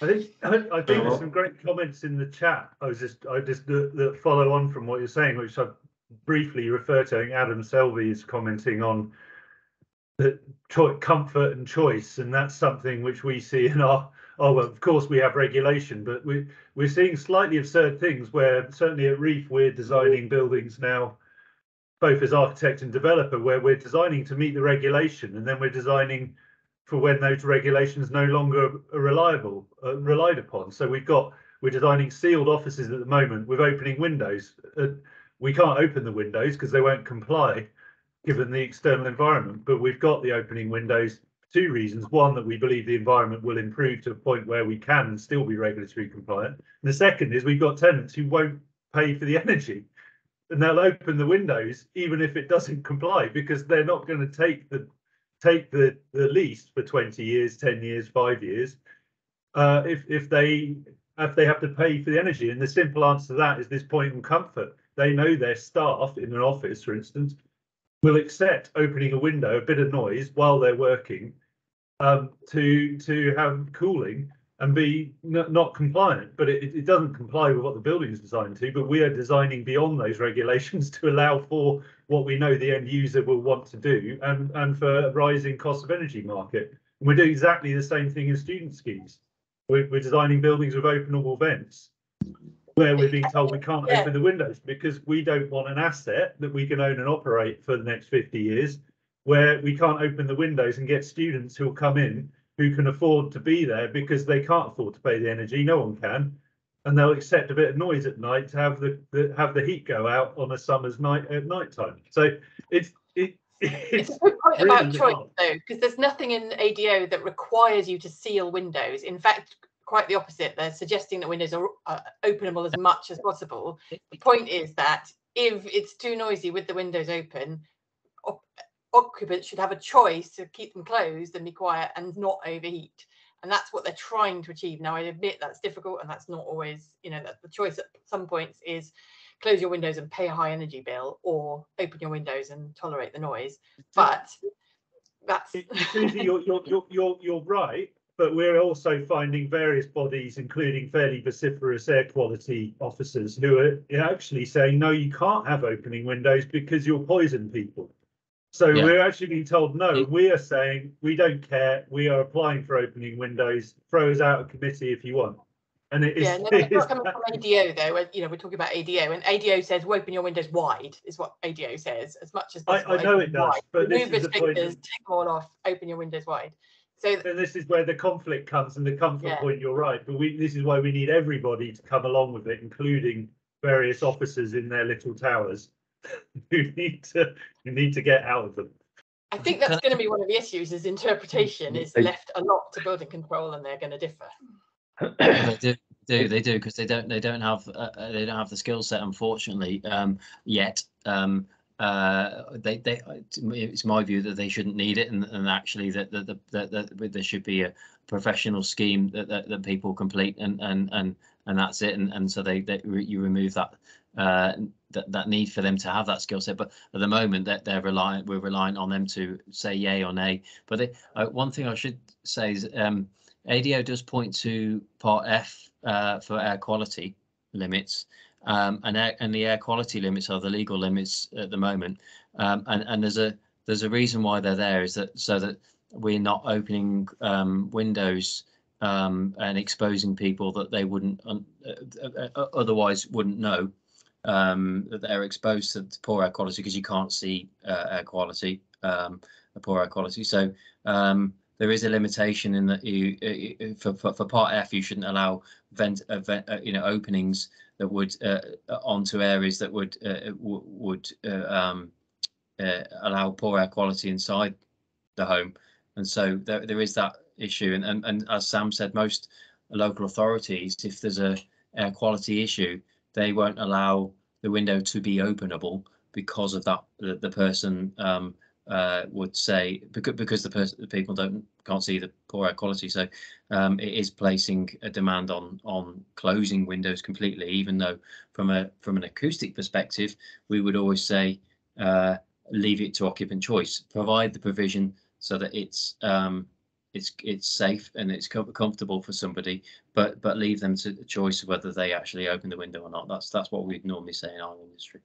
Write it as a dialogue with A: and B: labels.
A: I think there's some great comments in the chat. I just the follow on from what you're saying, which I briefly refer to. I think Adam Selvey is commenting on the comfort and choice, and that's something which we see in our well, of course we have regulation, but we're seeing slightly absurd things where certainly at Reef we're designing buildings now, both as architect and developer, where we're designing to meet the regulation, and then we're designing for when those regulations no longer are relied upon. So we're designing sealed offices at the moment with opening windows. We can't open the windows because they won't comply given the external environment, but we've got the opening windows for two reasons. One, that we believe the environment will improve to a point where we can still be regulatory compliant. And the second is we've got tenants who won't pay for the energy, and they'll open the windows even if it doesn't comply, because they're not going to take the lease for 20 years, 10 years, 5 years, if they have to pay for the energy. And the simple answer to that is this point on comfort. They know their staff in an office, for instance, will accept opening a window, a bit of noise while they're working, to have cooling and be not compliant. But it doesn't comply with what the building is designed to. But we are designing beyond those regulations to allow for what we know the end user will want to do, and for a rising cost of energy market. And we're doing exactly the same thing in student schemes. We're designing buildings with openable vents, where we're being told we can't open the windows because we don't want an asset that we can own and operate for the next 50 years, where we can't open the windows and get students who will come in who can afford to be there because they can't afford to pay the energy. No one can, and they'll accept a bit of noise at night to have the heat go out on a summer's night at night time. So it's a good point
B: really about choice, though, because there's nothing in ADO that requires you to seal windows. In fact, quite the opposite. They're suggesting that windows are openable as much as possible. The point is that if it's too noisy with the windows open, occupants should have a choice to keep them closed and be quiet and not overheat. And that's what they're trying to achieve. Now, I admit that's difficult, and that's not always, that the choice at some points is close your windows and pay a high energy bill, or open your windows and tolerate the noise. But that's
A: you're right. But we're also finding various bodies, including fairly vociferous air quality officers, who are actually saying, no, you can't have opening windows because you'll poison people. So we're actually being told, no, we are saying we don't care. We are applying for opening windows. Throw us out of committee if you want. And it is.
B: Yeah, no, it's not coming from ADO though. We're talking about ADO, and ADO says we open your windows wide, is what ADO says, as much as possible.
A: I know it does, but this is the point.
B: Take them all off. Open your windows wide. So,
A: and this is where the conflict comes, and the comfort point. You're right, but this is why we need everybody to come along with it, including various officers in their little towers who need to get out of them.
B: I think that's going to be one of the issues. Is interpretation is left a lot to building control, and they're going to differ.
C: They do because they don't have the skill set, unfortunately, yet. It's my view that they shouldn't need it, and actually that there should be a professional scheme that people complete, and that's it, and so you remove that need for them to have that skill set. But at the moment that we're relying on them to say yay or nay. But one thing I should say is ADO does point to Part F for air quality limits. And the air quality limits are the legal limits at the moment, and there's a reason why they're there, is that so that we're not opening windows and exposing people that they wouldn't otherwise wouldn't know that they're exposed to poor air quality, because you can't see air quality, poor air quality. So there is a limitation in that you for Part F you shouldn't allow openings that would onto areas that would allow poor air quality inside the home. And so there is that issue, and as Sam said, most local authorities, if there's a air quality issue, they won't allow the window to be openable because of that. The person would say because the people can't see the poor air quality. So it is placing a demand on closing windows completely, even though from an acoustic perspective we would always say leave it to occupant choice, provide the provision so that it's it's safe and it's comfortable for somebody, but leave them to the choice of whether they actually open the window or not. That's what we'd normally say in our industry.